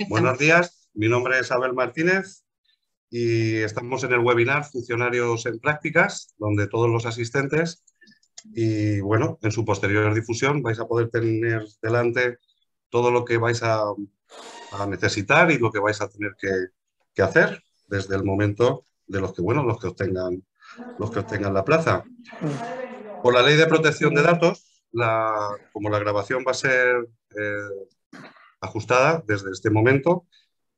Buenos días, mi nombre es Abel Martínez y estamos en el webinar Funcionarios en Prácticas, donde todos los asistentes y, bueno, en su posterior difusión vais a poder tener delante todo lo que vais a necesitar y lo que vais a tener que hacer desde el momento de los que, bueno, los que obtengan la plaza. Por la Ley de Protección de Datos, como la grabación va a ser ajustada desde este momento,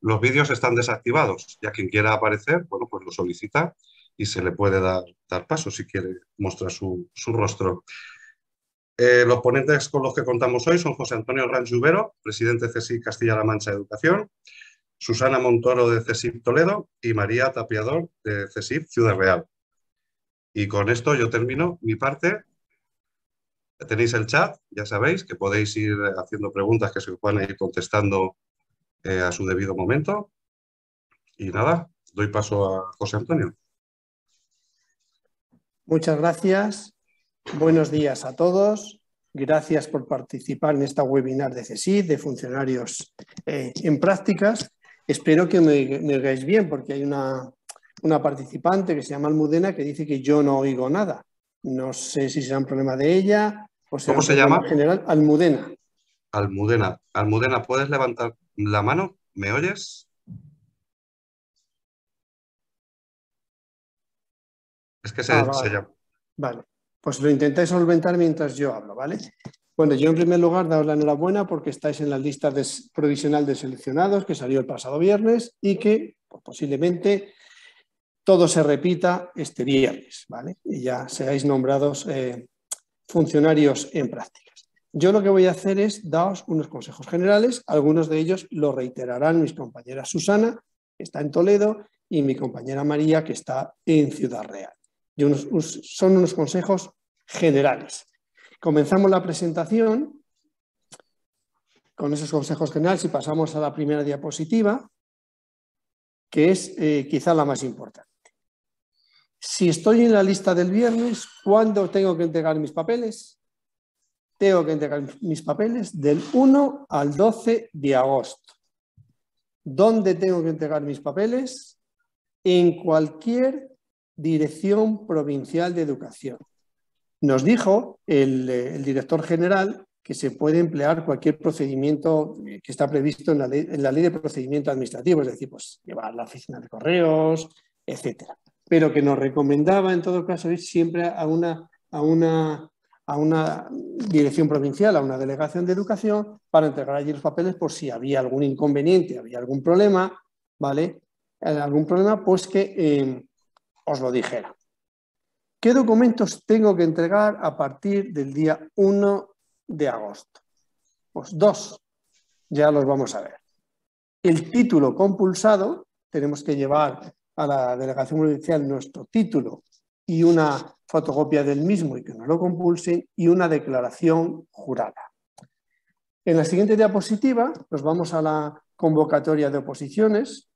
los vídeos están desactivados. Ya quien quiera aparecer, bueno, pues lo solicita y se le puede dar paso si quiere mostrar su rostro. Los ponentes con los que contamos hoy son José Antonio Ranz Lluvero, presidente de CSIC Castilla-La Mancha Educación, Susana Montoro de CSIC Toledo y María Tapiador de CSIC Ciudad Real. Y con esto yo termino mi parte. Tenéis el chat, ya sabéis que podéis ir haciendo preguntas que se os puedan ir contestando a su debido momento. Y nada, doy paso a José Antonio. Muchas gracias. Buenos días a todos. Gracias por participar en esta webinar de CSIC, de funcionarios en prácticas. Espero que me oigáis bien, porque hay una participante que se llama Almudena que dice que yo no oigo nada. No sé si será un problema de ella o será ¿Cómo un se problema llama? general. Almudena. Almudena. Almudena, ¿puedes levantar la mano? ¿Me oyes? Es que se llama. Vale, pues lo intentáis solventar mientras yo hablo, ¿vale? Bueno, yo en primer lugar daos la enhorabuena porque estáis en la lista provisional de seleccionados que salió el pasado viernes y que pues, posiblemente todo se repita este viernes, ¿vale? Y ya seáis nombrados funcionarios en prácticas. Yo lo que voy a hacer es daros unos consejos generales, algunos de ellos lo reiterarán mis compañeras Susana, que está en Toledo, y mi compañera María, que está en Ciudad Real. Son unos consejos generales. Comenzamos la presentación con esos consejos generales y pasamos a la primera diapositiva, que es quizá la más importante. Si estoy en la lista del viernes, ¿cuándo tengo que entregar mis papeles? Tengo que entregar mis papeles del 1 al 12 de agosto. ¿Dónde tengo que entregar mis papeles? En cualquier Dirección Provincial de Educación. Nos dijo el director general que se puede emplear cualquier procedimiento que está previsto en la ley de procedimiento administrativo, es decir, pues llevar a la oficina de correos, etcétera. Pero que nos recomendaba en todo caso ir siempre a una dirección provincial, a una delegación de educación, para entregar allí los papeles por si había algún inconveniente, había algún problema, ¿vale? Algún problema, pues que os lo dijera. ¿Qué documentos tengo que entregar a partir del día 1 de agosto? Pues dos, ya los vamos a ver. El título compulsado, tenemos que llevar a la delegación provincial nuestro título y una fotocopia del mismo y que nos lo compulsen, y una declaración jurada. En la siguiente diapositiva nos vamos a la convocatoria de oposiciones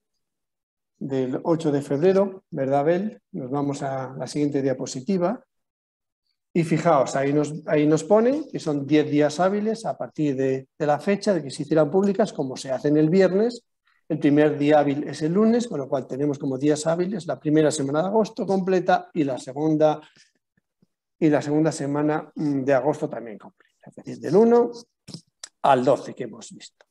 del 8 de febrero, ¿verdad, Abel? Nos vamos a la siguiente diapositiva y fijaos, ahí nos pone que son 10 días hábiles a partir de la fecha de que se hicieran públicas, como se hacen el viernes. El primer día hábil es el lunes, con lo cual tenemos como días hábiles la primera semana de agosto completa y la segunda semana de agosto también completa, es decir, del 1 al 12 que hemos visto.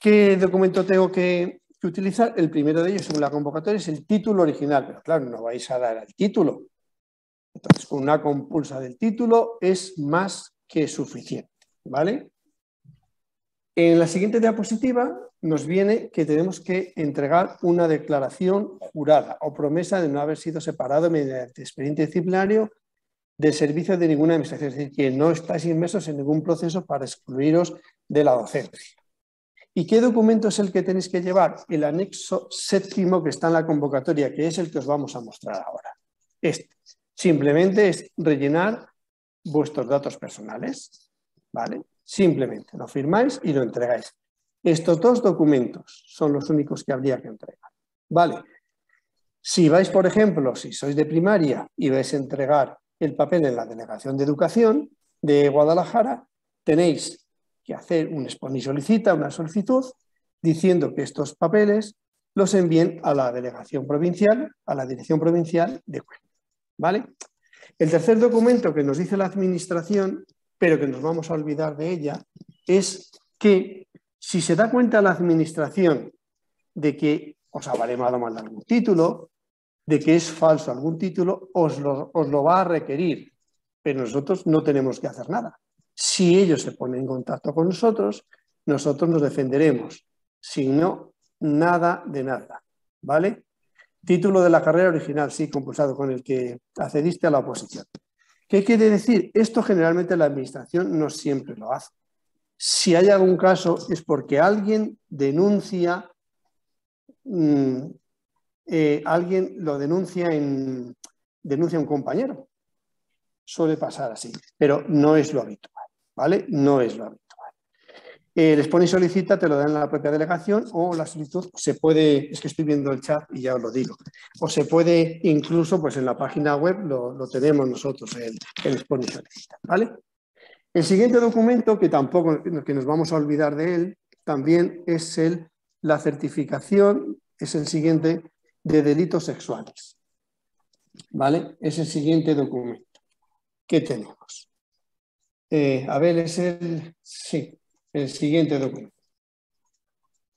¿Qué documento tengo que utilizar? El primero de ellos, según la convocatoria, es el título original, pero claro, no vais a dar el título. Entonces, con una compulsa del título es más que suficiente, ¿vale? En la siguiente diapositiva nos viene que tenemos que entregar una declaración jurada o promesa de no haber sido separado mediante expediente disciplinario del servicio de ninguna administración, es decir, que no estáis inmersos en ningún proceso para excluiros de la docencia. ¿Y qué documento es el que tenéis que llevar? El anexo 7º que está en la convocatoria, que es el que os vamos a mostrar ahora. Simplemente es rellenar vuestros datos personales, ¿vale? Simplemente lo firmáis y lo entregáis. Estos dos documentos son los únicos que habría que entregar, ¿vale? Si vais, por ejemplo, si sois de primaria y vais a entregar el papel en la Delegación de Educación de Guadalajara, tenéis que hacer un expon y solicita, una solicitud, diciendo que estos papeles los envíen a la delegación provincial, a la dirección provincial de Huelva, ¿vale? El tercer documento que nos dice la administración, pero que nos vamos a olvidar de ella, es que si se da cuenta la administración de que os ha baremado mal algún título, de que es falso algún título, os lo va a requerir, pero nosotros no tenemos que hacer nada. Si ellos se ponen en contacto con nosotros nos defenderemos. Si no, nada de nada, ¿vale? Título de la carrera original, sí, compulsado, con el que accediste a la oposición. ¿Qué quiere decir? Esto generalmente la administración no siempre lo hace. Si hay algún caso es porque alguien denuncia, alguien lo denuncia a un compañero. Suele pasar así, pero no es lo habitual, ¿vale? No es lo habitual. El expone y solicita, te lo dan en la propia delegación, o la solicitud se puede, es que estoy viendo el chat y ya os lo digo, o se puede incluso, pues en la página web lo tenemos nosotros, el expone y solicita, ¿vale? El siguiente documento, que tampoco que nos vamos a olvidar de él, también es la certificación, es el siguiente, de delitos sexuales, ¿vale? Es el siguiente documento que tenemos. A ver, es el siguiente documento.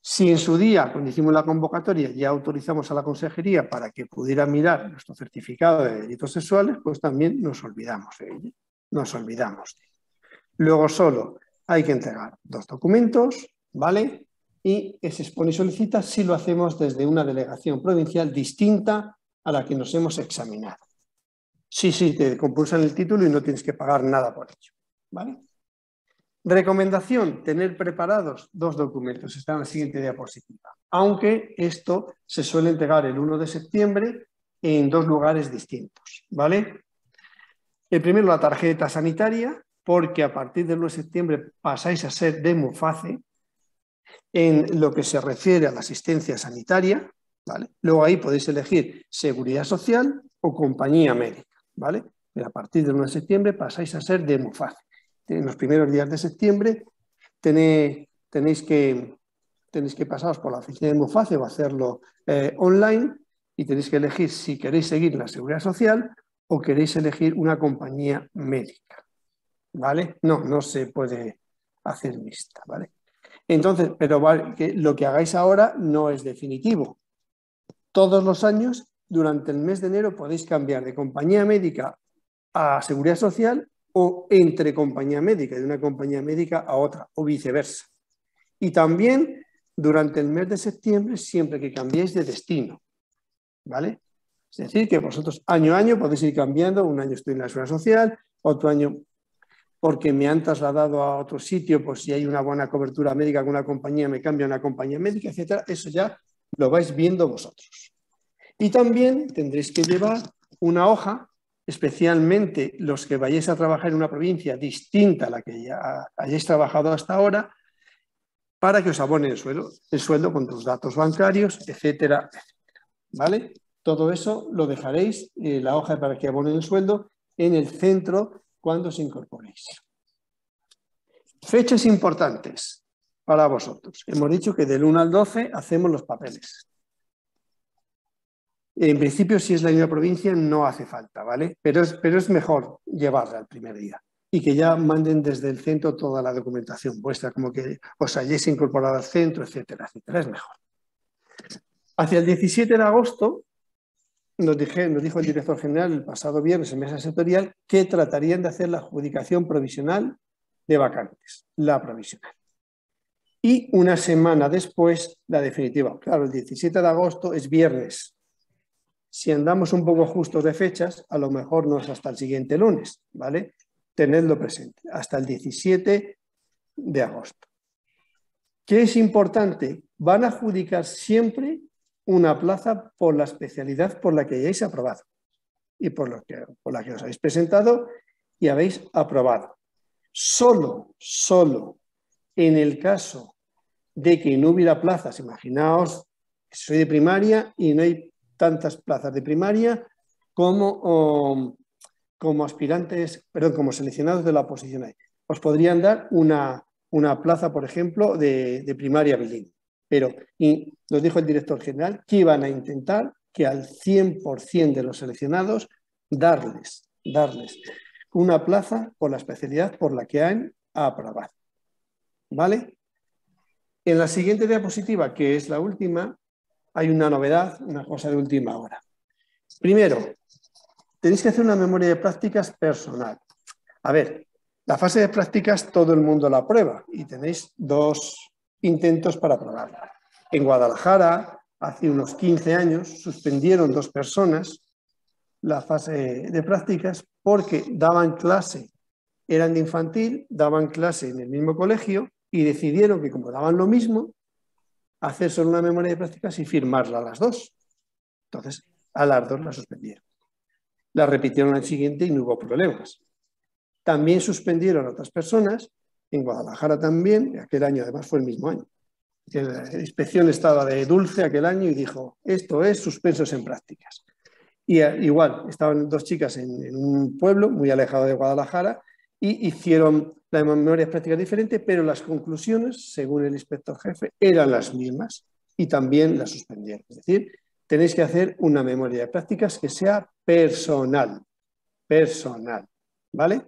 Si en su día, cuando hicimos la convocatoria, ya autorizamos a la consejería para que pudiera mirar nuestro certificado de delitos sexuales, pues también nos olvidamos de ello. Nos olvidamos de ello. Luego solo hay que entregar 2 documentos, ¿vale? Y ese expone y solicita si lo hacemos desde una delegación provincial distinta a la que nos hemos examinado. Sí, te compulsan el título y no tienes que pagar nada por ello, ¿vale? Recomendación, tener preparados 2 documentos, está en la siguiente diapositiva, aunque esto se suele entregar el 1 de septiembre en 2 lugares distintos, ¿vale? El primero, la tarjeta sanitaria, porque a partir del 1 de septiembre pasáis a ser de MUFACE en lo que se refiere a la asistencia sanitaria, ¿vale? Luego ahí podéis elegir seguridad social o compañía médica, ¿vale? Pero a partir del 1 de septiembre pasáis a ser de MUFACE. En los primeros días de septiembre tenéis que pasaros por la oficina de MUFACE o hacerlo online y tenéis que elegir si queréis seguir la seguridad social o queréis elegir una compañía médica, ¿vale? No se puede hacer mixta, ¿vale? Entonces, pero lo que hagáis ahora no es definitivo. Todos los años, durante el mes de enero, podéis cambiar de compañía médica a seguridad social o entre compañía médica, de una compañía médica a otra, o viceversa. Y también durante el mes de septiembre, siempre que cambiéis de destino, ¿vale? Es decir, que vosotros año a año podéis ir cambiando, un año estoy en la seguridad social, otro año porque me han trasladado a otro sitio, pues si hay una buena cobertura médica con una compañía, me cambio a una compañía médica, etcétera. Eso ya lo vais viendo vosotros. Y también tendréis que llevar una hoja, especialmente los que vayáis a trabajar en una provincia distinta a la que ya hayáis trabajado hasta ahora, para que os abonen el sueldo con tus datos bancarios, etcétera, etcétera, ¿vale? Todo eso lo dejaréis, la hoja para que abonen el sueldo, en el centro cuando os incorporéis. Fechas importantes para vosotros. Hemos dicho que del 1 al 12 hacemos los papeles. En principio, si es la misma provincia, no hace falta, ¿vale? Pero es mejor llevarla el primer día y que ya manden desde el centro toda la documentación vuestra, como que os hayáis incorporado al centro, etcétera, etcétera. Es mejor. Hacia el 17 de agosto nos dijo el director general el pasado viernes en mesa sectorial que tratarían de hacer la adjudicación provisional de vacantes, la provisional. Y una semana después, la definitiva. Claro, el 17 de agosto es viernes. Si andamos un poco justos de fechas, a lo mejor no es hasta el siguiente lunes, ¿vale? Tenedlo presente, hasta el 17 de agosto. ¿Qué es importante? Van a adjudicar siempre una plaza por la especialidad por la que hayáis aprobado y por la que os habéis presentado y habéis aprobado. Solo en el caso de que no hubiera plazas, imaginaos que soy de primaria y no hay tantas plazas de primaria como aspirantes, perdón, como seleccionados de la oposición. Os podrían dar una una plaza, por ejemplo, de primaria bilingüe. Pero nos dijo el director general que iban a intentar que al 100% de los seleccionados darles una plaza por la especialidad por la que han aprobado. ¿Vale? En la siguiente diapositiva, que es la última, hay una novedad, una cosa de última hora. Primero, tenéis que hacer una memoria de prácticas personal. A ver, la fase de prácticas todo el mundo la aprueba y tenéis 2 intentos para aprobarla. En Guadalajara, hace unos 15 años, suspendieron 2 personas la fase de prácticas porque daban clase, eran de infantil, daban clase en el mismo colegio y decidieron que como daban lo mismo, hacer solo una memoria de prácticas y firmarla a las 2. Entonces, a las 2 la suspendieron. La repitieron al siguiente y no hubo problemas. También suspendieron a otras personas, en Guadalajara también, aquel año además fue el mismo año. La inspección estaba de dulce aquel año y dijo, esto es suspensos en prácticas. Y igual, estaban 2 chicas en un pueblo muy alejado de Guadalajara y hicieron la memoria práctica diferente, pero las conclusiones, según el inspector jefe, eran las mismas y también las suspendieron. Es decir, tenéis que hacer una memoria de prácticas que sea personal, ¿vale?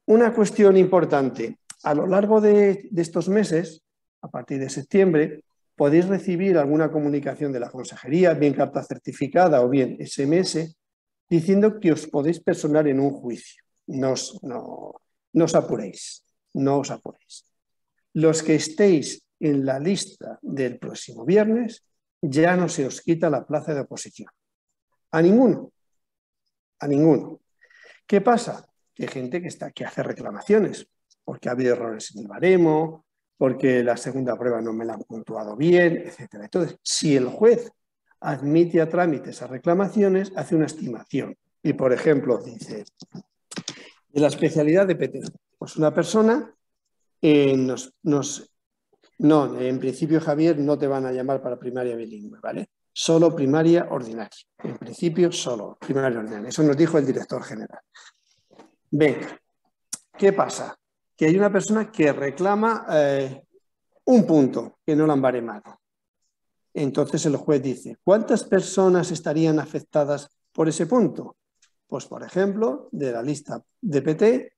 Una cuestión importante, a lo largo de estos meses, a partir de septiembre, podéis recibir alguna comunicación de la consejería, bien carta certificada o bien SMS, diciendo que os podéis personar en un juicio. No os apuréis, no os apuréis. Los que estéis en la lista del próximo viernes, ya no se os quita la plaza de oposición. A ninguno. A ninguno. ¿Qué pasa? Que hay gente que hace reclamaciones, porque ha habido errores en el baremo, porque la segunda prueba no me la han puntuado bien, etc. Entonces, si el juez admite a trámite esas reclamaciones, hace una estimación. Y, por ejemplo, dice, de la especialidad de PT, pues una persona en principio, Javier, no te van a llamar para primaria bilingüe, ¿vale? Solo primaria ordinaria. En principio, solo primaria ordinaria. Eso nos dijo el director general. Venga, ¿qué pasa? Que hay una persona que reclama un punto que no lo han baremado. Entonces el juez dice, ¿cuántas personas estarían afectadas por ese punto? Pues, por ejemplo, de la lista de PT,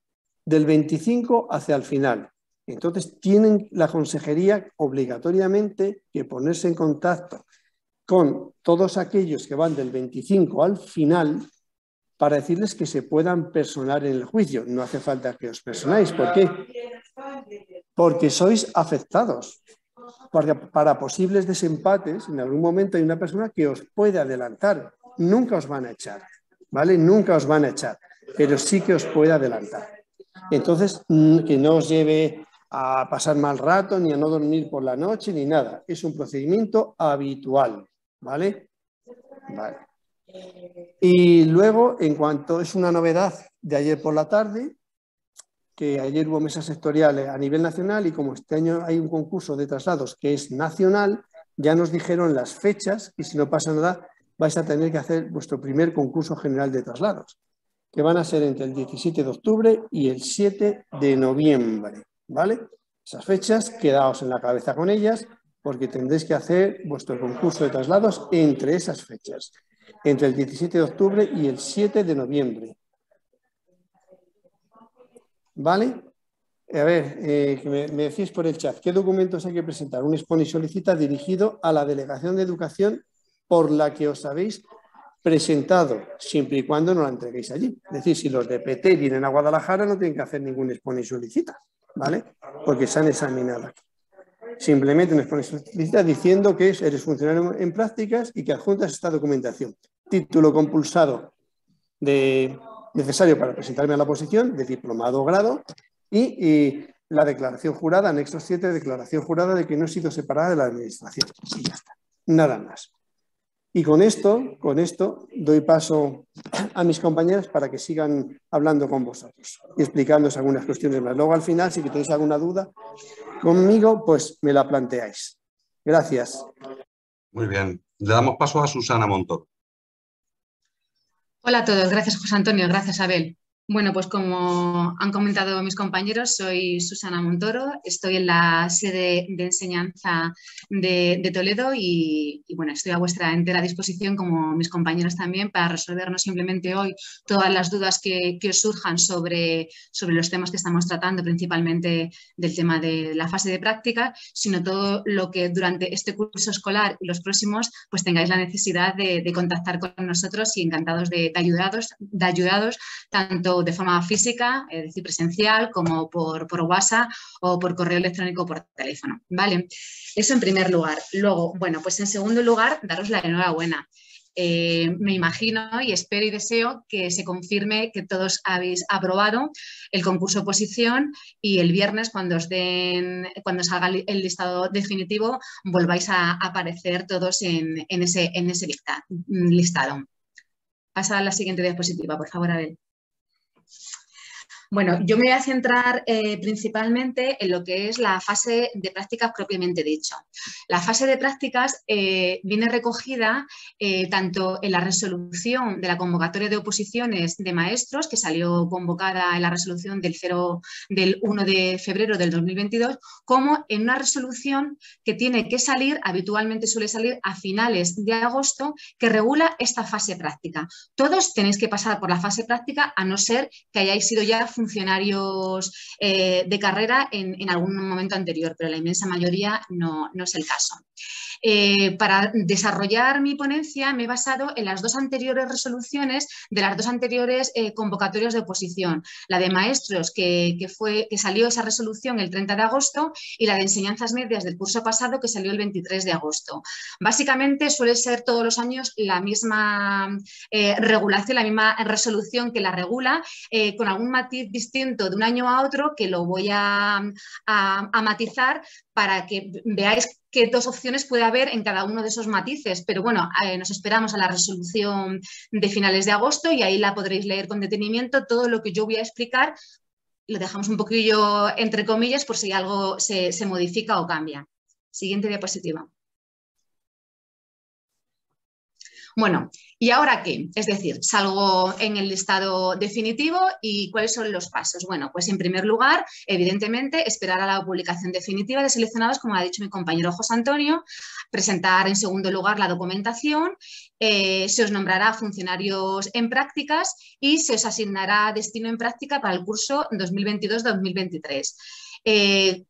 del 25 hacia el final. Entonces tienen la consejería obligatoriamente que ponerse en contacto con todos aquellos que van del 25 al final para decirles que se puedan personar en el juicio. No hace falta que os personáis. ¿Por qué? Porque sois afectados. Porque para posibles desempates, en algún momento hay una persona que os puede adelantar. Nunca os van a echar, ¿vale? Nunca os van a echar, pero sí que os puede adelantar. Entonces, que no os lleve a pasar mal rato, ni a no dormir por la noche, ni nada. Es un procedimiento habitual, ¿vale? Vale. Y luego, en cuanto es una novedad de ayer por la tarde, que ayer hubo mesas sectoriales a nivel nacional y como este año hay un concurso de traslados que es nacional, ya nos dijeron las fechas y si no pasa nada vais a tener que hacer vuestro primer concurso general de traslados, que van a ser entre el 17 de octubre y el 7 de noviembre, ¿vale? Esas fechas, quedaos en la cabeza con ellas porque tendréis que hacer vuestro concurso de traslados entre esas fechas, entre el 17 de octubre y el 7 de noviembre. ¿Vale? A ver, me decís por el chat, ¿qué documentos hay que presentar? Un expone y solicita dirigido a la Delegación de Educación por la que os habéis presentado, siempre y cuando no la entreguéis allí. Es decir, si los de PT vienen a Guadalajara, no tienen que hacer ningún expone y solicita, ¿vale? Porque se han examinado aquí. Simplemente un expone y solicita diciendo que eres funcionario en prácticas y que adjuntas esta documentación. Título compulsado necesario para presentarme a la oposición, de diplomado o grado, y la declaración jurada, anexo 7, declaración jurada de que no he sido separada de la administración. Y ya está, nada más. Y con esto doy paso a mis compañeros para que sigan hablando con vosotros y explicándoos algunas cuestiones más. Luego al final, si tenéis alguna duda conmigo, pues me la planteáis. Gracias. Muy bien. Le damos paso a Susana Montoro. Hola a todos, gracias José Antonio, gracias Abel. Bueno, pues como han comentado mis compañeros, soy Susana Montoro, estoy en la sede de enseñanza de Toledo y bueno, estoy a vuestra entera disposición, como mis compañeros también, para resolver no simplemente hoy todas las dudas que os surjan sobre los temas que estamos tratando, principalmente del tema de la fase de práctica, sino todo lo que durante este curso escolar y los próximos pues tengáis la necesidad de contactar con nosotros y encantados de ayudaros tanto de forma física, es decir, presencial, como por WhatsApp o por correo electrónico o por teléfono, ¿vale? Eso en primer lugar. Luego, bueno, pues en segundo lugar, daros la enhorabuena. Me imagino y espero y deseo que se confirme que todos habéis aprobado el concurso oposición y el viernes, cuando salga el listado definitivo, volváis a aparecer todos en ese listado. Pasa a la siguiente diapositiva, por favor, Abel. Bueno, yo me voy a centrar principalmente en lo que es la fase de prácticas propiamente dicho. La fase de prácticas viene recogida tanto en la resolución de la convocatoria de oposiciones de maestros, que salió convocada en la resolución del 1 de febrero del 2022, como en una resolución que tiene que salir, habitualmente suele salir a finales de agosto, que regula esta fase práctica. Todos tenéis que pasar por la fase práctica, a no ser que hayáis sido ya funcionarios de carrera en algún momento anterior, pero la inmensa mayoría no es el caso. Para desarrollar mi ponencia me he basado en las dos anteriores resoluciones de las dos anteriores convocatorias de oposición. La de maestros, que salió esa resolución el 30 de agosto, y la de enseñanzas medias del curso pasado, que salió el 23 de agosto. Básicamente suele ser todos los años la misma regulación, la misma resolución que la regula, con algún matiz distinto de un año a otro, que lo voy a matizar para que veáis qué dos opciones puede haber en cada uno de esos matices. Pero bueno, nos esperamos a la resolución de finales de agosto y ahí la podréis leer con detenimiento. Todo lo que yo voy a explicar lo dejamos un poquillo entre comillas por si algo se modifica o cambia. Siguiente diapositiva. Bueno, ¿y ahora qué? Es decir, salgo en el listado definitivo y ¿cuáles son los pasos? Bueno, pues en primer lugar, evidentemente, esperar a la publicación definitiva de seleccionados, como ha dicho mi compañero José Antonio, presentar en segundo lugar la documentación, se os nombrará funcionarios en prácticas y se os asignará destino en práctica para el curso 2022-2023.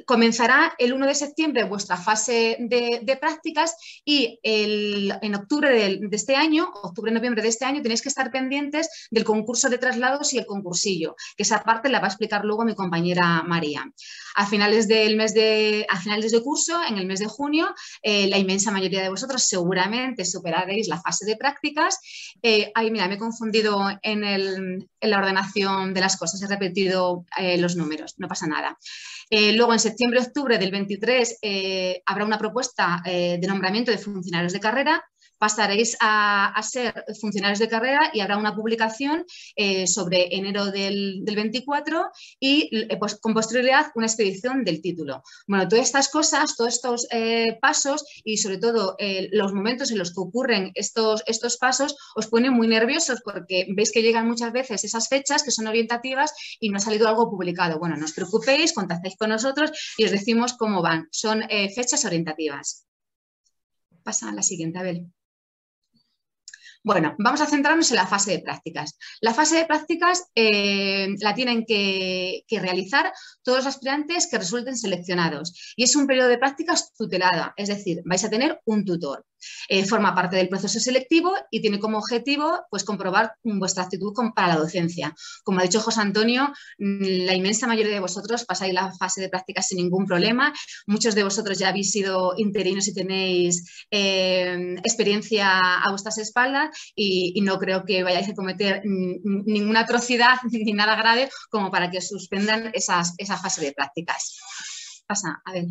Comenzará el 1 de septiembre vuestra fase de prácticas y en octubre de este año, octubre-noviembre de este año, tenéis que estar pendientes del concurso de traslados y el concursillo, que esa parte la va a explicar luego mi compañera María. A finales de curso, en el mes de junio, la inmensa mayoría de vosotros seguramente superaréis la fase de prácticas. Ay, mira, me he confundido en la ordenación de las cosas, he repetido los números, no pasa nada. Luego, en septiembre-octubre del 23, habrá una propuesta de nombramiento de funcionarios de carrera. Pasaréis a ser funcionarios de carrera y habrá una publicación sobre enero del 24 y pues, con posterioridad una expedición del título. Bueno, todas estas cosas, todos estos pasos y sobre todo los momentos en los que ocurren estos pasos os ponen muy nerviosos porque veis que llegan muchas veces esas fechas que son orientativas y no ha salido algo publicado. Bueno, no os preocupéis, contactáis con nosotros y os decimos cómo van. Son fechas orientativas. Pasa a la siguiente, Abel. Bueno, vamos a centrarnos en la fase de prácticas. La fase de prácticas la tienen que realizar todos los aspirantes que resulten seleccionados y es un periodo de prácticas tutelada, es decir, vais a tener un tutor. Forma parte del proceso selectivo y tiene como objetivo pues, comprobar vuestra actitud para la docencia. Como ha dicho José Antonio, la inmensa mayoría de vosotros pasáis la fase de prácticas sin ningún problema. Muchos de vosotros ya habéis sido interinos y tenéis experiencia a vuestras espaldas y no creo que vayáis a cometer ninguna atrocidad ni nada grave como para que os suspendan esa fase de prácticas. Pasa, a ver.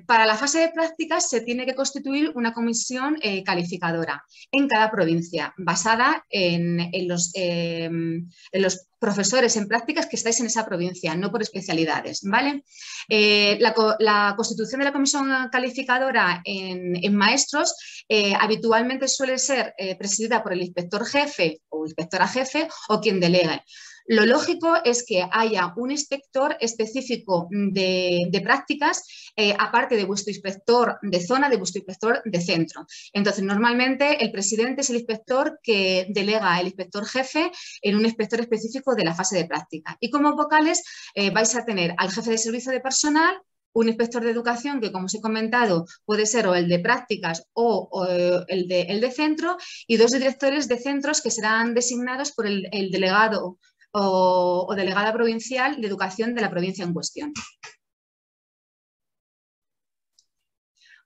Para la fase de prácticas se tiene que constituir una comisión calificadora en cada provincia, basada en los profesores en prácticas que estáis en esa provincia, no por especialidades, ¿vale? La constitución de la comisión calificadora en maestros habitualmente suele ser presidida por el inspector jefe o inspectora jefe o quien delegue. Lo lógico es que haya un inspector específico de prácticas, aparte de vuestro inspector de zona, de vuestro inspector de centro. Entonces, normalmente el presidente es el inspector que delega el inspector jefe en un inspector específico de la fase de práctica. Y como vocales vais a tener al jefe de servicio de personal, un inspector de educación que, como os he comentado, puede ser o el de prácticas o el de centro, y 2 directores de centros que serán designados por el delegado o delegada provincial de educación de la provincia en cuestión.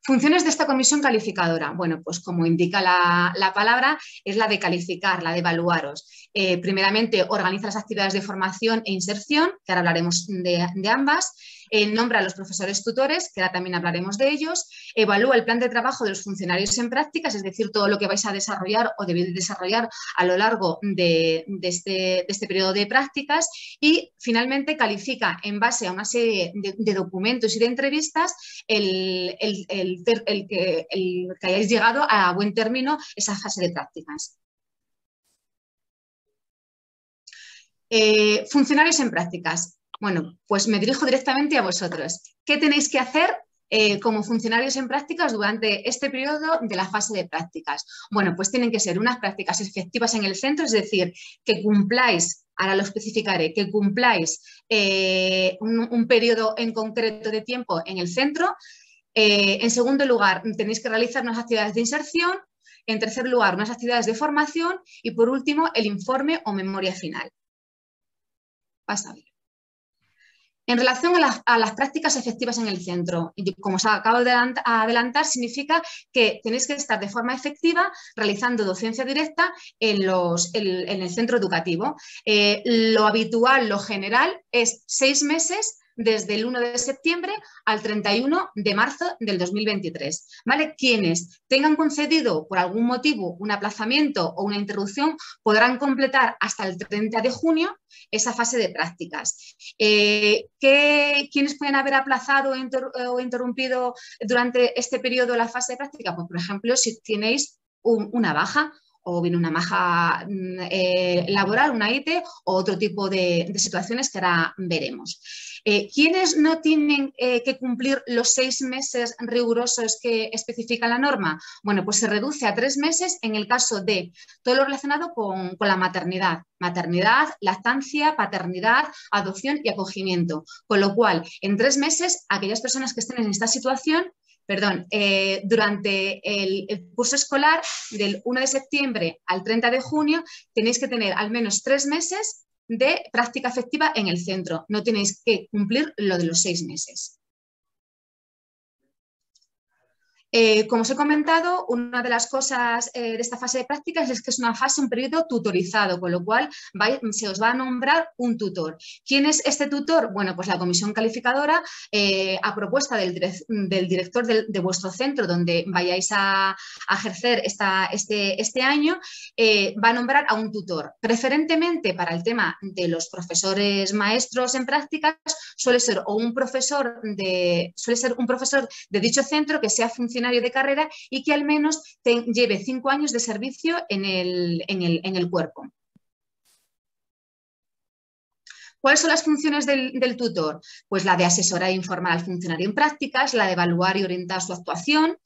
Funciones de esta comisión calificadora. Bueno, pues como indica la palabra, es la de calificar, la de evaluaros. Primeramente, organiza las actividades de formación e inserción, que ahora hablaremos de ambas. Nombra a los profesores tutores, que ahora también hablaremos de ellos. Evalúa el plan de trabajo de los funcionarios en prácticas, es decir, todo lo que vais a desarrollar o debéis desarrollar a lo largo de este periodo de prácticas. Y finalmente califica en base a una serie de documentos y de entrevistas el que hayáis llegado a buen término esa fase de prácticas. Funcionarios en prácticas. Bueno, pues me dirijo directamente a vosotros. ¿Qué tenéis que hacer como funcionarios en prácticas durante este periodo de la fase de prácticas? Bueno, pues tienen que ser unas prácticas efectivas en el centro, es decir, que cumpláis, ahora lo especificaré, que cumpláis un periodo en concreto de tiempo en el centro. En segundo lugar, tenéis que realizar unas actividades de inserción. En tercer lugar, unas actividades de formación. Y por último, el informe o memoria final. Pasa bien. En relación a las prácticas efectivas en el centro, como os acabo de adelantar, significa que tenéis que estar de forma efectiva realizando docencia directa en el centro educativo. Lo habitual, lo general, es 6 meses desde el 1 de septiembre al 31 de marzo del 2023. ¿Vale? Quienes tengan concedido por algún motivo un aplazamiento o una interrupción podrán completar hasta el 30 de junio esa fase de prácticas. ¿Quiénes pueden haber aplazado o interrumpido durante este periodo la fase de práctica? Pues, por ejemplo, si tenéis una baja o bien una baja laboral, una ITE o otro tipo de situaciones que ahora veremos. ¿Quiénes no tienen que cumplir los 6 meses rigurosos que especifica la norma? Bueno, pues se reduce a 3 meses en el caso de todo lo relacionado con la maternidad. Maternidad, lactancia, paternidad, adopción y acogimiento. Con lo cual, en 3 meses, aquellas personas que estén en esta situación, durante el curso escolar del 1 de septiembre al 30 de junio tenéis que tener al menos 3 meses de práctica efectiva en el centro. No tenéis que cumplir lo de los 6 meses. Como os he comentado, una de las cosas de esta fase de prácticas es que es un periodo tutorizado, con lo cual se os va a nombrar un tutor. ¿Quién es este tutor? Bueno, pues la comisión calificadora, a propuesta del director de vuestro centro donde vayáis a ejercer este año, va a nombrar a un tutor. Preferentemente para el tema de los profesores maestros en prácticas, suele ser un profesor de dicho centro que sea funcionario de carrera y que al menos lleve 5 años de servicio en el cuerpo. ¿Cuáles son las funciones del tutor? Pues la de asesorar e informar al funcionario en prácticas, la de evaluar y orientar su actuación,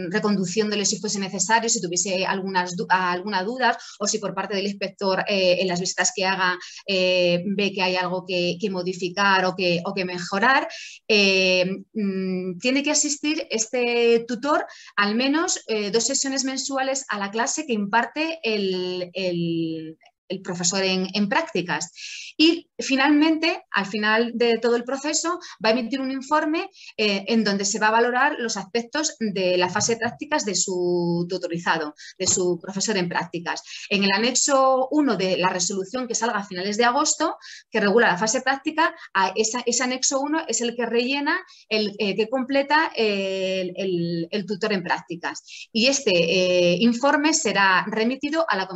reconduciéndole si fuese necesario, si tuviese alguna duda o si por parte del inspector en las visitas que haga ve que hay algo que modificar o que mejorar. Tiene que asistir este tutor al menos 2 sesiones mensuales a la clase que imparte el profesor en prácticas. y finalmente, al final de todo el proceso, va a emitir un informe en donde se va a valorar los aspectos de la fase de prácticas de su tutorizado, de su profesor en prácticas. En el anexo 1 de la resolución que salga a finales de agosto, que regula la fase práctica, ese anexo 1 es el que rellena, que completa el tutor en prácticas. Y este informe será remitido a la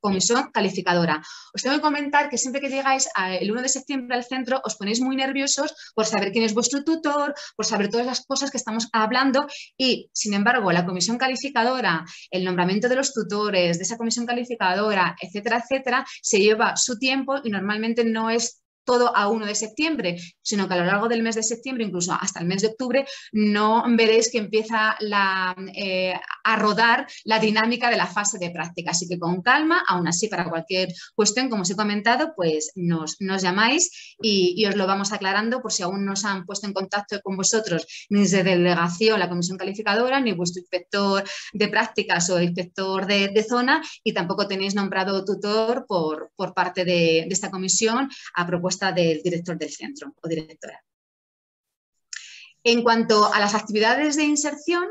comisión calificadora. Os tengo que comentar que siempre que llegáis el 1 de septiembre al centro os ponéis muy nerviosos por saber quién es vuestro tutor, por saber todas las cosas que estamos hablando y, sin embargo, la comisión calificadora, el nombramiento de los tutores, de esa comisión calificadora, etcétera, etcétera, se lleva su tiempo y normalmente no es todo a 1 de septiembre, sino que a lo largo del mes de septiembre, incluso hasta el mes de octubre, no veréis que empieza a rodar la dinámica de la fase de práctica. Así que con calma, aún así, para cualquier cuestión, como os he comentado, pues nos llamáis y os lo vamos aclarando por si aún no se han puesto en contacto con vosotros ni desde delegación, la comisión calificadora, ni vuestro inspector de prácticas o inspector de zona, y tampoco tenéis nombrado tutor por parte de esta comisión a propuesta del director del centro o directora. En cuanto a las actividades de inserción,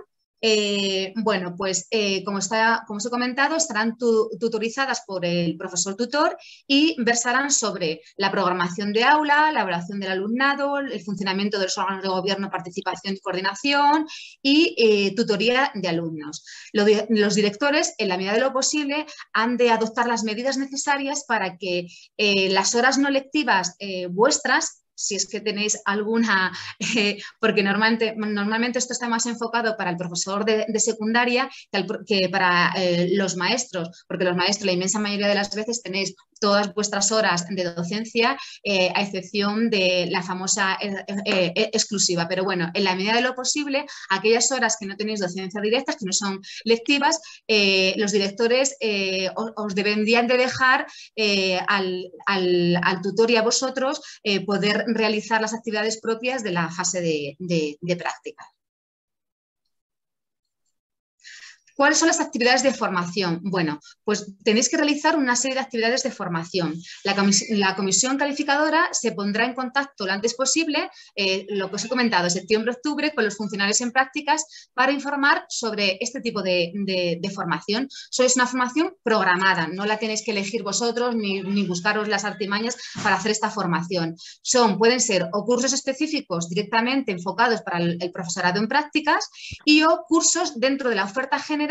bueno, pues como os he comentado, estarán tutorizadas por el profesor tutor y versarán sobre la programación de aula, la evaluación del alumnado, el funcionamiento de los órganos de gobierno, participación y coordinación y tutoría de alumnos. Los directores, en la medida de lo posible, han de adoptar las medidas necesarias para que las horas no lectivas vuestras, si es que tenéis alguna, porque normalmente esto está más enfocado para el profesor de secundaria que para los maestros, porque los maestros la inmensa mayoría de las veces tenéis todas vuestras horas de docencia, a excepción de la famosa exclusiva. Pero bueno, en la medida de lo posible, aquellas horas que no tenéis docencia directa, que no son lectivas, los directores os deberían de dejar al tutor y a vosotros poder realizar las actividades propias de la fase de práctica. ¿Cuáles son las actividades de formación? Bueno, pues tenéis que realizar una serie de actividades de formación. La comisión calificadora se pondrá en contacto lo antes posible, lo que os he comentado, septiembre-octubre, con los funcionarios en prácticas para informar sobre este tipo de formación. Es una formación programada, no la tenéis que elegir vosotros ni buscaros las artimañas para hacer esta formación. Pueden ser o cursos específicos directamente enfocados para el profesorado en prácticas y o cursos dentro de la oferta general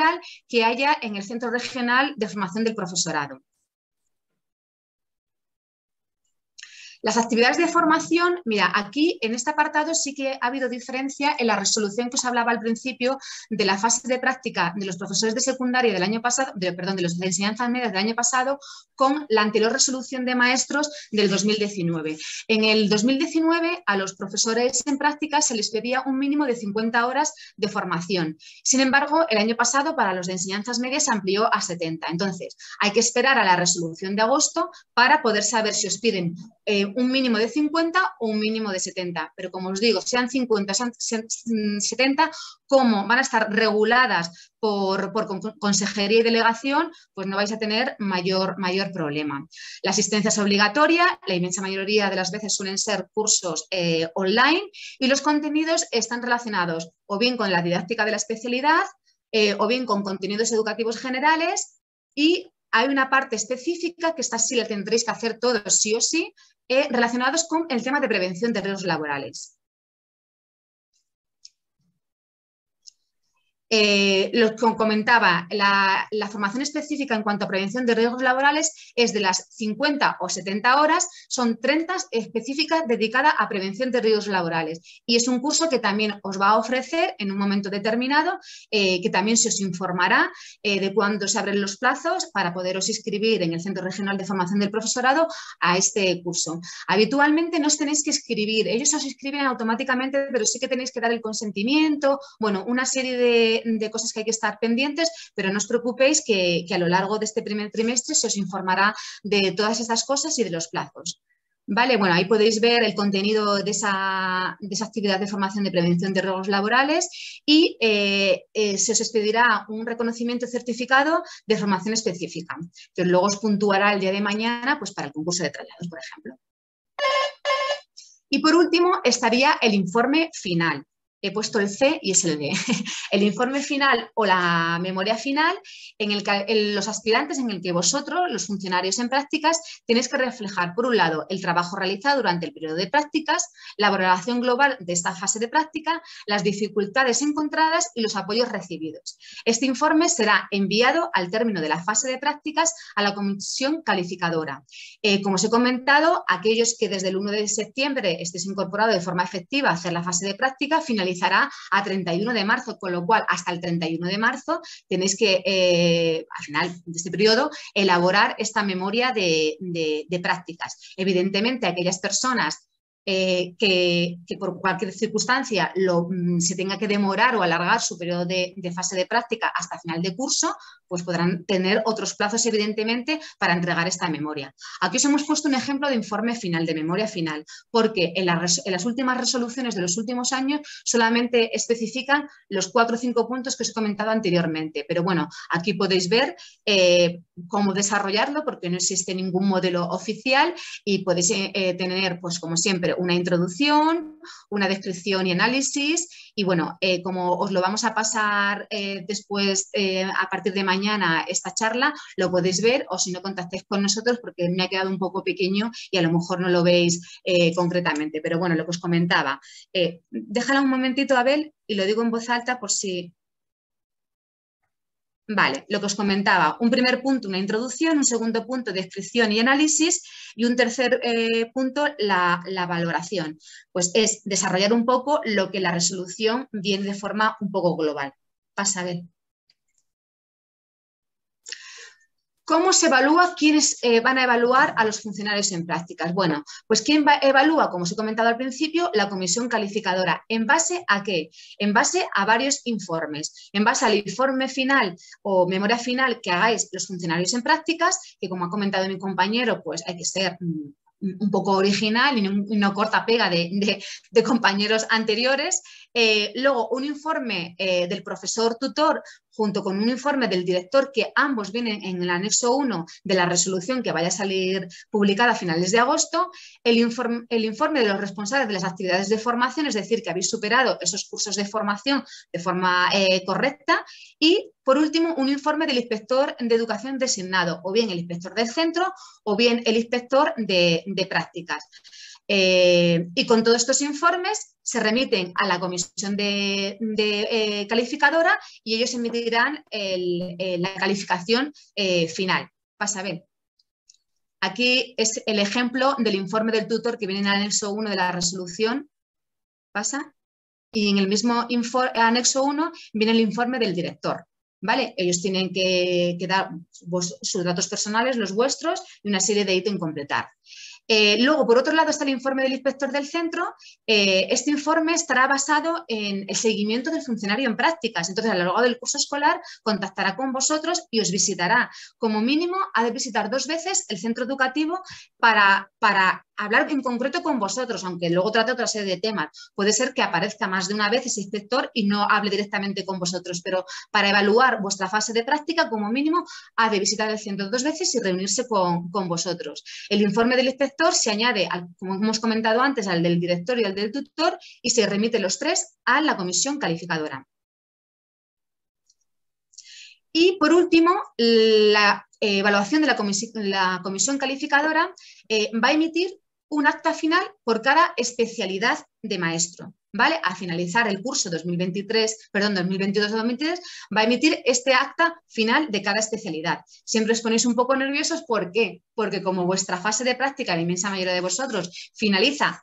que haya en el Centro Regional de Formación del Profesorado. Las actividades de formación, mira, aquí en este apartado sí que ha habido diferencia en la resolución que os hablaba al principio de la fase de práctica de los profesores de secundaria del año pasado, de los de enseñanzas medias del año pasado, con la anterior resolución de maestros del 2019. En el 2019 a los profesores en práctica se les pedía un mínimo de 50 horas de formación. Sin embargo, el año pasado para los de enseñanzas medias se amplió a 70. Entonces, hay que esperar a la resolución de agosto para poder saber si os piden un mínimo de 50 o un mínimo de 70, pero como os digo, sean 50, sean 70, como van a estar reguladas por consejería y delegación, pues no vais a tener mayor problema. La asistencia es obligatoria, la inmensa mayoría de las veces suelen ser cursos online y los contenidos están relacionados o bien con la didáctica de la especialidad o bien con contenidos educativos generales y hay una parte específica que esta sí la tendréis que hacer todos sí o sí, relacionados con el tema de prevención de riesgos laborales. Lo que comentaba, la formación específica en cuanto a prevención de riesgos laborales es de las 50 o 70 horas, son 30 específicas dedicadas a prevención de riesgos laborales. Y es un curso que también os va a ofrecer en un momento determinado, que también se os informará de cuándo se abren los plazos para poderos inscribir en el Centro Regional de Formación del Profesorado a este curso. Habitualmente no os tenéis que inscribir, ellos os inscriben automáticamente, pero sí que tenéis que dar el consentimiento, bueno, una serie de cosas que hay que estar pendientes, pero no os preocupéis que a lo largo de este primer trimestre se os informará de todas estas cosas y de los plazos. Vale, bueno, ahí podéis ver el contenido de esa actividad de formación de prevención de riesgos laborales y se os expedirá un reconocimiento certificado de formación específica, que luego os puntuará el día de mañana pues, para el concurso de traslados, por ejemplo. Y por último estaría el informe final. He puesto el C y es el D. El informe final o la memoria final en los aspirantes en el que vosotros, los funcionarios en prácticas, tenéis que reflejar, por un lado, el trabajo realizado durante el periodo de prácticas, la valoración global de esta fase de práctica, las dificultades encontradas y los apoyos recibidos. Este informe será enviado al término de la fase de prácticas a la comisión calificadora. Como os he comentado, aquellos que desde el 1 de septiembre estéis incorporados de forma efectiva a hacer la fase de práctica, finalizará a 31 de marzo, con lo cual hasta el 31 de marzo tenéis que, al final de este periodo, elaborar esta memoria de prácticas. Evidentemente, aquellas personas que por cualquier circunstancia se tenga que demorar o alargar su periodo de fase de práctica hasta final de curso, pues podrán tener otros plazos, evidentemente, para entregar esta memoria. Aquí os hemos puesto un ejemplo de informe final, de memoria final, porque en las últimas resoluciones de los últimos años solamente especifican los 4 o 5 puntos que os he comentado anteriormente. Pero bueno, aquí podéis ver cómo desarrollarlo, porque no existe ningún modelo oficial y podéis tener, pues como siempre, una introducción, una descripción y análisis y bueno, como os lo vamos a pasar después a partir de mañana esta charla, lo podéis ver o si no contactéis con nosotros porque me ha quedado un poco pequeño y a lo mejor no lo veis concretamente, pero bueno, lo que os comentaba. Déjala un momentito, Abel, y lo digo en voz alta por si... Vale, lo que os comentaba, un primer punto, una introducción, un segundo punto, descripción y análisis y un tercer punto, la valoración. Pues es desarrollar un poco lo que la resolución viene de forma un poco global. Pasa a ver. ¿Cómo se evalúa? ¿Quiénes van a evaluar a los funcionarios en prácticas? Bueno, pues ¿quién evalúa? Como os he comentado al principio, la comisión calificadora. ¿En base a qué? En base a varios informes. En base al informe final o memoria final que hagáis los funcionarios en prácticas, que como ha comentado mi compañero, pues hay que ser un poco original y no corta pega de compañeros anteriores. Luego, un informe del profesor tutor junto con un informe del director, que ambos vienen en el anexo 1 de la resolución que vaya a salir publicada a finales de agosto, el informe de los responsables de las actividades de formación, es decir, que habéis superado esos cursos de formación de forma correcta, y por último, un informe del inspector de educación designado, o bien el inspector del centro o bien el inspector de prácticas. Y con todos estos informes se remiten a la comisión calificadora y ellos emitirán la calificación final. Pasa a ver. Aquí es el ejemplo del informe del tutor que viene en el anexo 1 de la resolución. Pasa. Y en el mismo anexo 1 viene el informe del director. ¿Vale? Ellos tienen que dar sus datos personales, los vuestros, y una serie de ítems completar. Luego, por otro lado, está el informe del inspector del centro. Este informe estará basado en el seguimiento del funcionario en prácticas. Entonces, a lo largo del curso escolar, contactará con vosotros y os visitará. Como mínimo, ha de visitar 2 veces el centro educativo para hablar en concreto con vosotros, aunque luego trate otra serie de temas. Puede ser que aparezca más de una vez ese inspector y no hable directamente con vosotros, pero para evaluar vuestra fase de práctica, como mínimo, ha de visitar el centro 2 veces y reunirse con vosotros. El informe del inspector se añade, como hemos comentado antes, al del director y al del tutor y se remite los 3 a la comisión calificadora. Y por último, la evaluación de la comisión calificadora va a emitir un acta final por cada especialidad de maestro. ¿Vale? Al finalizar el curso 2022-2023 va a emitir este acta final de cada especialidad. Siempre os ponéis un poco nerviosos, ¿por qué? Porque como vuestra fase de práctica, la inmensa mayoría de vosotros, finaliza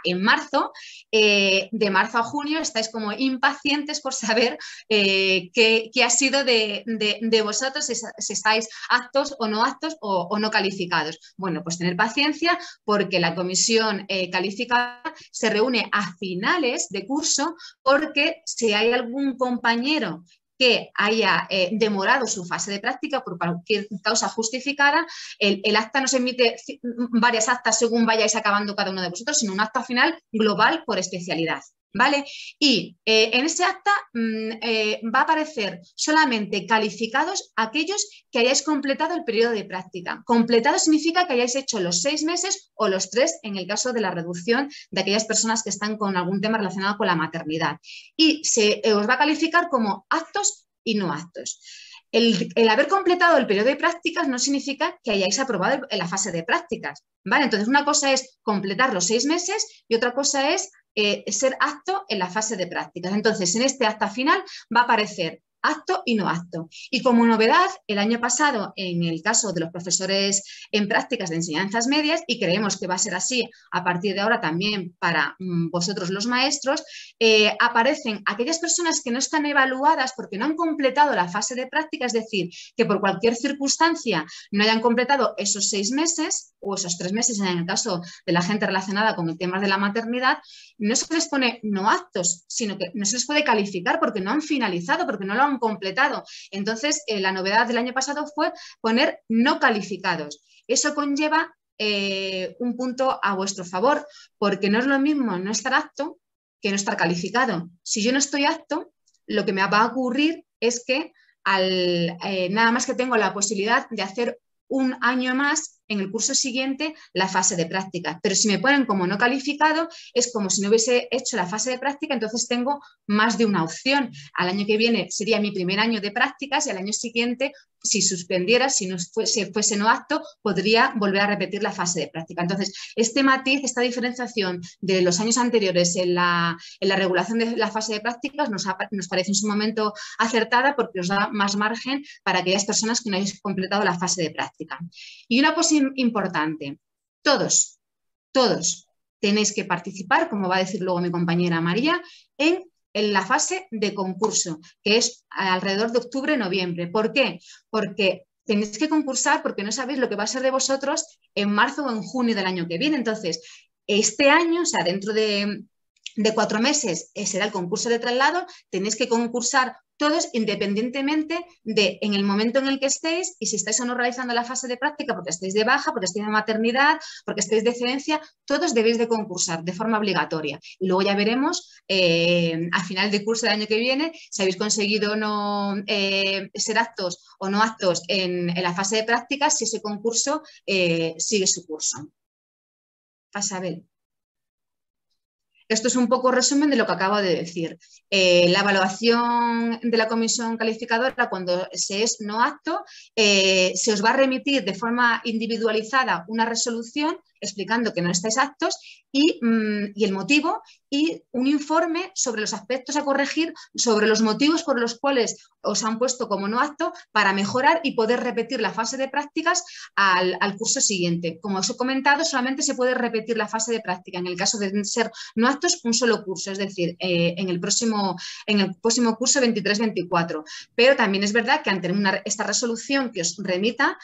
en marzo, de marzo a junio estáis como impacientes por saber qué ha sido de vosotros, si estáis aptos o no calificados. Bueno, pues tener paciencia porque la comisión calificada se reúne a finales de curso, porque si hay algún compañero que haya demorado su fase de práctica por cualquier causa justificada. El acta no se emite varias actas según vayáis acabando cada uno de vosotros, sino un acta final global por especialidad. ¿Vale? Y en ese acta va a aparecer solamente calificados aquellos que hayáis completado el periodo de práctica. Completado significa que hayáis hecho los 6 meses o los 3 en el caso de la reducción de aquellas personas que están con algún tema relacionado con la maternidad. Y os va a calificar como aptos y no aptos. El haber completado el periodo de prácticas no significa que hayáis aprobado la fase de prácticas, ¿vale? Entonces, una cosa es completar los 6 meses y otra cosa es ser apto en la fase de prácticas. Entonces, en este acta final va a aparecer apto y no apto. Y como novedad, el año pasado, en el caso de los profesores en prácticas de enseñanzas medias, y creemos que va a ser así a partir de ahora también para vosotros los maestros, aparecen aquellas personas que no están evaluadas porque no han completado la fase de práctica, es decir, que por cualquier circunstancia no hayan completado esos 6 meses o esos 3 meses en el caso de la gente relacionada con el tema de la maternidad, no se les pone no aptos, sino que no se les puede calificar porque no han finalizado, porque no lo han completado. Entonces, la novedad del año pasado fue poner no calificados. Eso conlleva un punto a vuestro favor, porque no es lo mismo no estar apto que no estar calificado. Si yo no estoy apto, lo que me va a ocurrir es que nada más que tengo la posibilidad de hacer un año más en el curso siguiente la fase de práctica. Pero si me ponen como no calificado, es como si no hubiese hecho la fase de práctica, entonces tengo más de una opción. Al año que viene sería mi primer año de prácticas y al año siguiente, si suspendiera, si no fuese no apto, podría volver a repetir la fase de práctica. Entonces, este matiz, esta diferenciación de los años anteriores en la regulación de la fase de prácticas nos parece en su momento acertada porque os da más margen para aquellas personas que no hayáis completado la fase de práctica. Y una cosa importante, todos tenéis que participar, como va a decir luego mi compañera María, en la fase de concurso, que es alrededor de octubre-noviembre. ¿Por qué? Porque tenéis que concursar porque no sabéis lo que va a ser de vosotros en marzo o en junio del año que viene. Entonces, este año, o sea, dentro de 4 meses será el concurso de traslado, tenéis que concursar todos independientemente de en el momento en el que estéis y si estáis o no realizando la fase de práctica porque estáis de baja, porque estáis de maternidad, porque estáis de excedencia, todos debéis de concursar de forma obligatoria. Y luego ya veremos al final del curso del año que viene si habéis conseguido o no ser aptos o no aptos en la fase de prácticas, si ese concurso sigue su curso. Pasa, Abel. Esto es un poco resumen de lo que acabo de decir. La evaluación de la comisión calificadora cuando se es no apto, se os va a remitir de forma individualizada una resolución explicando que no estáis aptos y el motivo y un informe sobre los aspectos a corregir, sobre los motivos por los cuales os han puesto como no apto para mejorar y poder repetir la fase de prácticas al curso siguiente. Como os he comentado, solamente se puede repetir la fase de práctica en el caso de ser no aptos un solo curso, es decir, en el próximo curso 23-24. Pero también es verdad que ante esta resolución que os remita,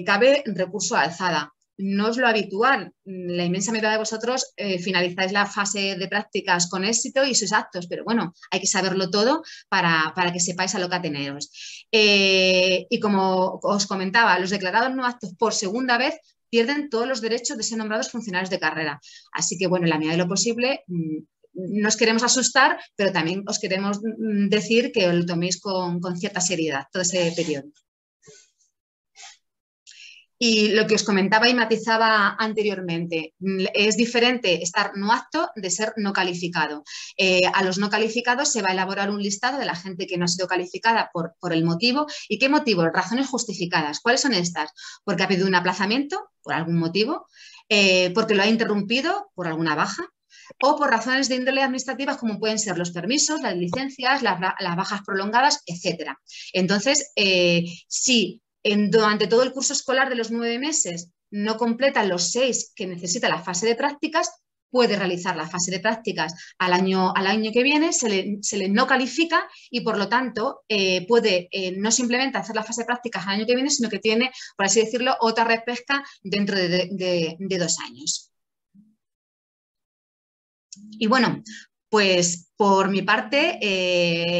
cabe recurso a alzada. No es lo habitual, la inmensa mayoría de vosotros finalizáis la fase de prácticas con éxito y sois aptos, pero bueno, hay que saberlo todo para que sepáis a lo que ateneros. Y como os comentaba, los declarados no aptos por segunda vez pierden todos los derechos de ser nombrados funcionarios de carrera. Así que, bueno, en la medida de lo posible, no os queremos asustar, pero también os queremos decir que lo toméis con cierta seriedad todo ese periodo. Y lo que os comentaba y matizaba anteriormente, es diferente estar no apto de ser no calificado. A los no calificados se va a elaborar un listado de la gente que no ha sido calificada por el motivo. ¿Y qué motivo? Razones justificadas. ¿Cuáles son estas? Porque ha habido un aplazamiento, por algún motivo, porque lo ha interrumpido, por alguna baja, o por razones de índole administrativas como pueden ser los permisos, las licencias, las bajas prolongadas, etc. Entonces, si durante todo el curso escolar de los 9 meses no completa los 6 que necesita la fase de prácticas, puede realizar la fase de prácticas al año que viene, se le no califica y por lo tanto puede no simplemente hacer la fase de prácticas al año que viene, sino que tiene, por así decirlo, otra repesca dentro de 2 años. Y bueno, Pues por mi parte,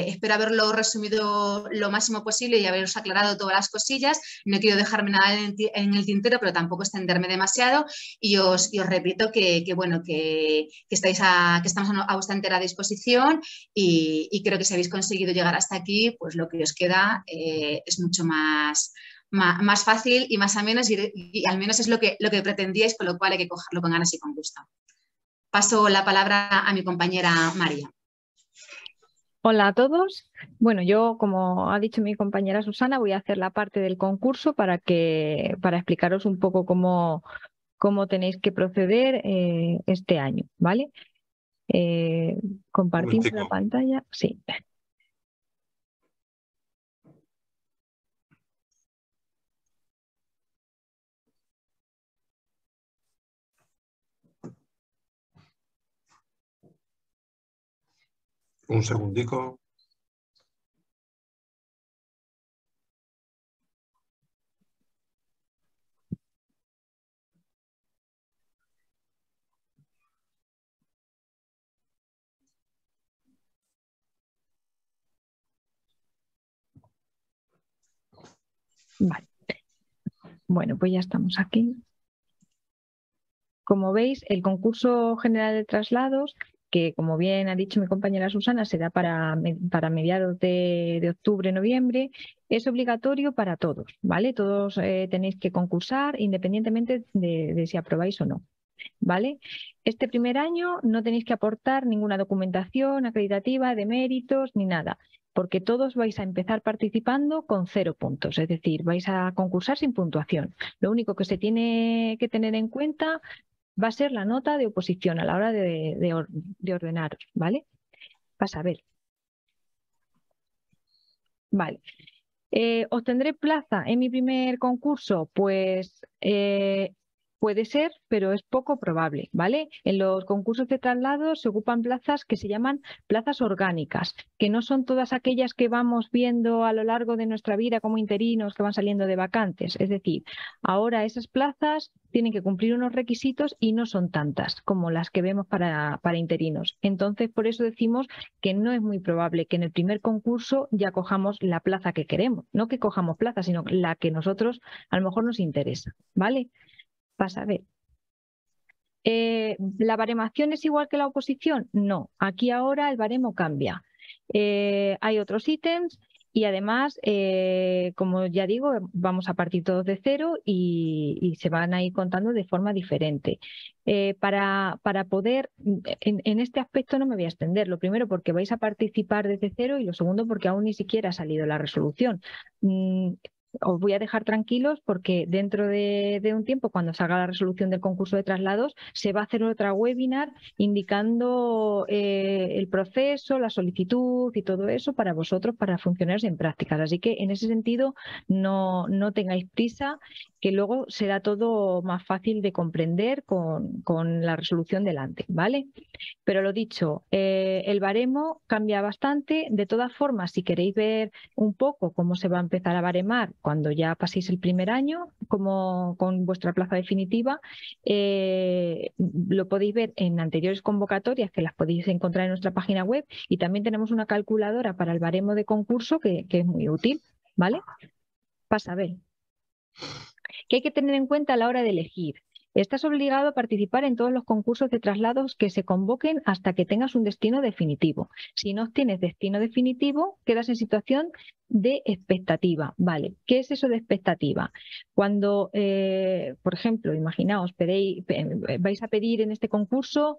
espero haberlo resumido lo máximo posible y haberos aclarado todas las cosillas. No quiero dejarme nada en el tintero, pero tampoco extenderme demasiado. Y os repito bueno, que estamos a vuestra entera disposición y creo que si habéis conseguido llegar hasta aquí, pues lo que os queda es mucho más fácil y más ameno y al menos es lo que pretendíais, con lo cual hay que cogerlo con ganas y con gusto. Paso la palabra a mi compañera María. Hola a todos. Bueno, yo, como ha dicho mi compañera Susana, voy a hacer la parte del concurso para explicaros un poco cómo tenéis que proceder este año, ¿vale? ¿Compartimos la pantalla? Sí. Un segundico. Vale. Bueno, pues ya estamos aquí. Como veis, el concurso general de traslados, que como bien ha dicho mi compañera Susana, será para mediados de octubre, noviembre, es obligatorio para todos, ¿vale? Todos tenéis que concursar independientemente de si aprobáis o no, ¿vale? Este primer año no tenéis que aportar ninguna documentación acreditativa de méritos ni nada, porque todos vais a empezar participando con 0 puntos, es decir, vais a concursar sin puntuación. Lo único que se tiene que tener en cuenta va a ser la nota de oposición a la hora de ordenaros, ¿vale? Vas a ver. Vale. ¿Obtendré plaza en mi primer concurso? Pues puede ser, pero es poco probable, ¿vale? En los concursos de traslados se ocupan plazas que se llaman plazas orgánicas, que no son todas aquellas que vamos viendo a lo largo de nuestra vida como interinos que van saliendo de vacantes. Es decir, ahora esas plazas tienen que cumplir unos requisitos y no son tantas como las que vemos para interinos. Entonces, por eso decimos que no es muy probable que en el primer concurso ya cojamos la plaza que queremos. No que cojamos plaza, sino la que nosotros a lo mejor nos interesa, ¿vale? Vas a ver. ¿La baremación es igual que la oposición? No, aquí ahora el baremo cambia. Hay otros ítems y además, como ya digo, vamos a partir todos de cero y se van a ir contando de forma diferente. Para poder, en este aspecto no me voy a extender. Lo primero porque vais a participar desde cero y lo segundo porque aún ni siquiera ha salido la resolución. Os voy a dejar tranquilos porque dentro de un tiempo, cuando salga la resolución del concurso de traslados, se va a hacer otra webinar indicando el proceso, la solicitud y todo eso para vosotros, para funcionarios en prácticas. Así que en ese sentido no tengáis prisa, que luego será todo más fácil de comprender con la resolución delante, ¿vale? Pero lo dicho, el baremo cambia bastante. De todas formas, si queréis ver un poco cómo se va a empezar a baremar cuando ya paséis el primer año, como con vuestra plaza definitiva, lo podéis ver en anteriores convocatorias que las podéis encontrar en nuestra página web y también tenemos una calculadora para el baremo de concurso que es muy útil, ¿vale? Pasa a ver. ¿Qué hay que tener en cuenta a la hora de elegir? Estás obligado a participar en todos los concursos de traslados que se convoquen hasta que tengas un destino definitivo. Si no tienes destino definitivo, quedas en situación de expectativa. Vale, ¿qué es eso de expectativa? Cuando, por ejemplo, imaginaos, vais a pedir en este concurso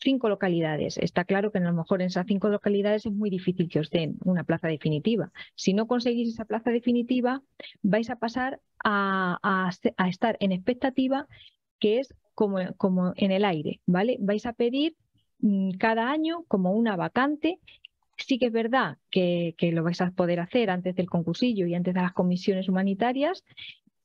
5 localidades. Está claro que a lo mejor en esas 5 localidades es muy difícil que os den una plaza definitiva. Si no conseguís esa plaza definitiva, vais a pasar a estar en expectativa, que es como en el aire, ¿vale? Vais a pedir cada año como una vacante. Sí que es verdad que lo vais a poder hacer antes del concursillo y antes de las comisiones humanitarias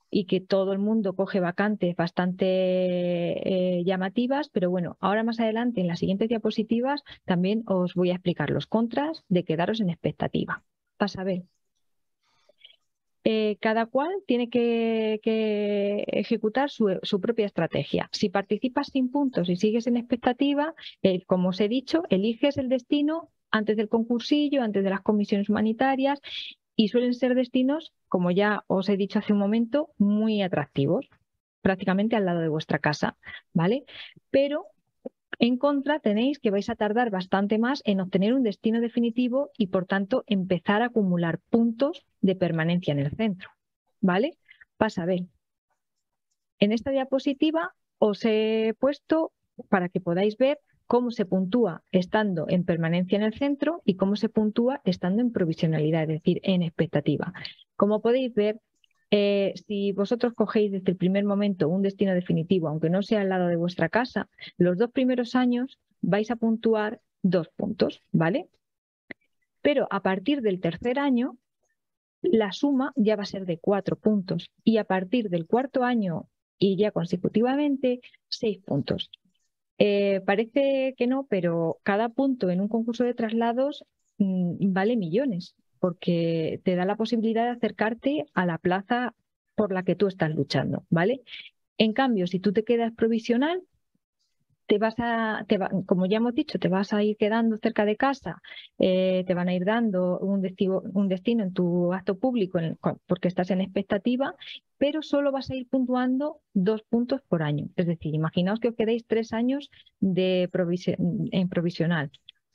y que todo el mundo coge vacantes bastante llamativas, pero bueno, ahora más adelante en las siguientes diapositivas también os voy a explicar los contras de quedaros en expectativa. Vas a ver. cada cual tiene que ejecutar su propia estrategia. Si participas sin puntos y sigues en expectativa, como os he dicho, eliges el destino antes del concursillo, antes de las comisiones humanitarias, y suelen ser destinos, como ya os he dicho hace un momento, muy atractivos, prácticamente al lado de vuestra casa, ¿vale? Pero en contra tenéis que vais a tardar bastante más en obtener un destino definitivo y, por tanto, empezar a acumular puntos de permanencia en el centro, ¿vale? Pasa a ver. En esta diapositiva os he puesto para que podáis ver cómo se puntúa estando en permanencia en el centro y cómo se puntúa estando en provisionalidad, es decir, en expectativa. Como podéis ver, si vosotros cogéis desde el primer momento un destino definitivo, aunque no sea al lado de vuestra casa, los 2 primeros años vais a puntuar 2 puntos, ¿vale? Pero a partir del tercer año, la suma ya va a ser de 4 puntos y a partir del cuarto año y ya consecutivamente 6 puntos. Parece que no, pero cada punto en un concurso de traslados vale millones, porque te da la posibilidad de acercarte a la plaza por la que tú estás luchando, ¿vale? En cambio, si tú te quedas provisional, como ya hemos dicho, te vas a ir quedando cerca de casa, te van a ir dando un destino en tu acto público porque estás en expectativa, pero solo vas a ir puntuando 2 puntos por año. Es decir, imaginaos que os quedéis 3 años en provisional.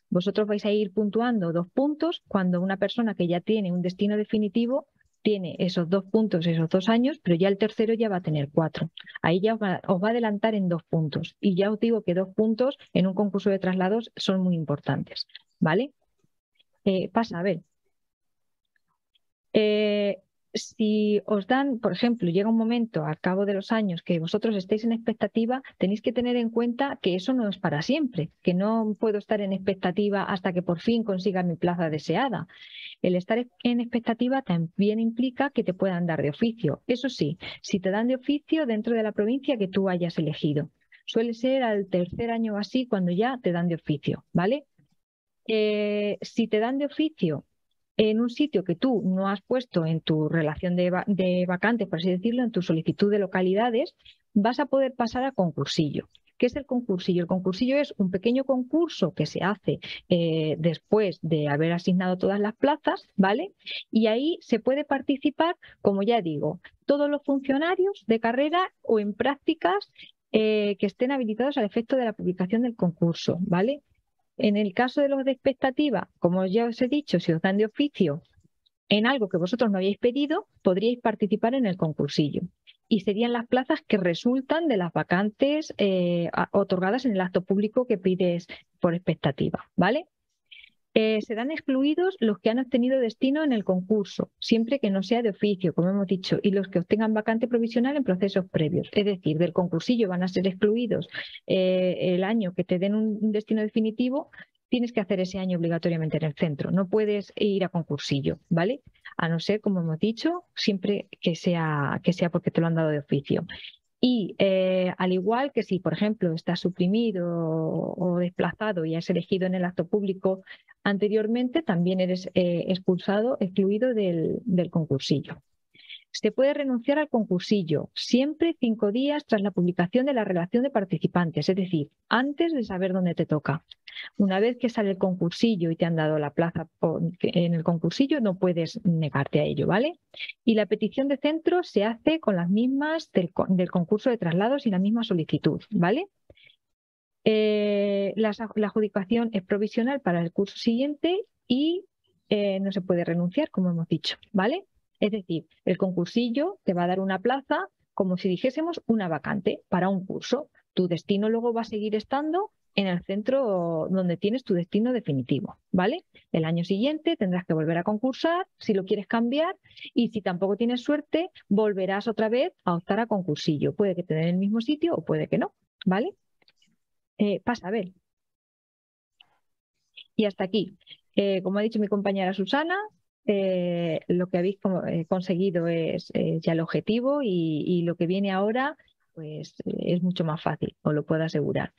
Vosotros vais a ir puntuando 2 puntos cuando una persona que ya tiene un destino definitivo tiene esos 2 puntos, esos 2 años, pero ya el tercero ya va a tener 4. Ahí ya os va a adelantar en 2 puntos. Y ya os digo que 2 puntos en un concurso de traslados son muy importantes, ¿vale? Pasa a ver. Si os dan, por ejemplo, llega un momento al cabo de los años que vosotros estéis en expectativa, tenéis que tener en cuenta que eso no es para siempre, que no puedo estar en expectativa hasta que por fin consiga mi plaza deseada. El estar en expectativa también implica que te puedan dar de oficio. Eso sí, si te dan de oficio dentro de la provincia que tú hayas elegido. Suele ser al tercer año o así cuando ya te dan de oficio, ¿vale? Si te dan de oficio en un sitio que tú no has puesto en tu relación de vacantes, por así decirlo, en tu solicitud de localidades, vas a poder pasar a concursillo. ¿Qué es el concursillo? El concursillo es un pequeño concurso que se hace después de haber asignado todas las plazas, ¿vale? Y ahí se puede participar, como ya digo, todos los funcionarios de carrera o en prácticas que estén habilitados al efecto de la publicación del concurso, ¿vale? En el caso de los de expectativa, como ya os he dicho, si os dan de oficio en algo que vosotros no habíais pedido, podríais participar en el concursillo. Y serían las plazas que resultan de las vacantes otorgadas en el acto público que pides por expectativa, ¿vale? Serán excluidos los que han obtenido destino en el concurso, siempre que no sea de oficio, como hemos dicho, y los que obtengan vacante provisional en procesos previos. Es decir, del concursillo van a ser excluidos el año que te den un destino definitivo, tienes que hacer ese año obligatoriamente en el centro. No puedes ir a concursillo, ¿vale? A no ser, como hemos dicho, siempre que sea porque te lo han dado de oficio. Y al igual que si, por ejemplo, estás suprimido o desplazado y has elegido en el acto público anteriormente, también eres excluido del concursillo. Se puede renunciar al concursillo siempre 5 días tras la publicación de la relación de participantes, es decir, antes de saber dónde te toca. Una vez que sale el concursillo y te han dado la plaza en el concursillo, no puedes negarte a ello, ¿vale? Y la petición de centro se hace con las mismas del concurso de traslados y la misma solicitud, ¿vale? La adjudicación es provisional para el curso siguiente y no se puede renunciar, como hemos dicho, ¿vale? Es decir, el concursillo te va a dar una plaza como si dijésemos una vacante para un curso. Tu destino luego va a seguir estando en el centro donde tienes tu destino definitivo, ¿vale? El año siguiente tendrás que volver a concursar si lo quieres cambiar y si tampoco tienes suerte volverás otra vez a optar a concursillo. Puede que te den el mismo sitio o puede que no, ¿vale? Pasa a ver. Y hasta aquí. Como ha dicho mi compañera Susana, lo que habéis conseguido es ya el objetivo y lo que viene ahora pues es mucho más fácil, os lo puedo asegurar.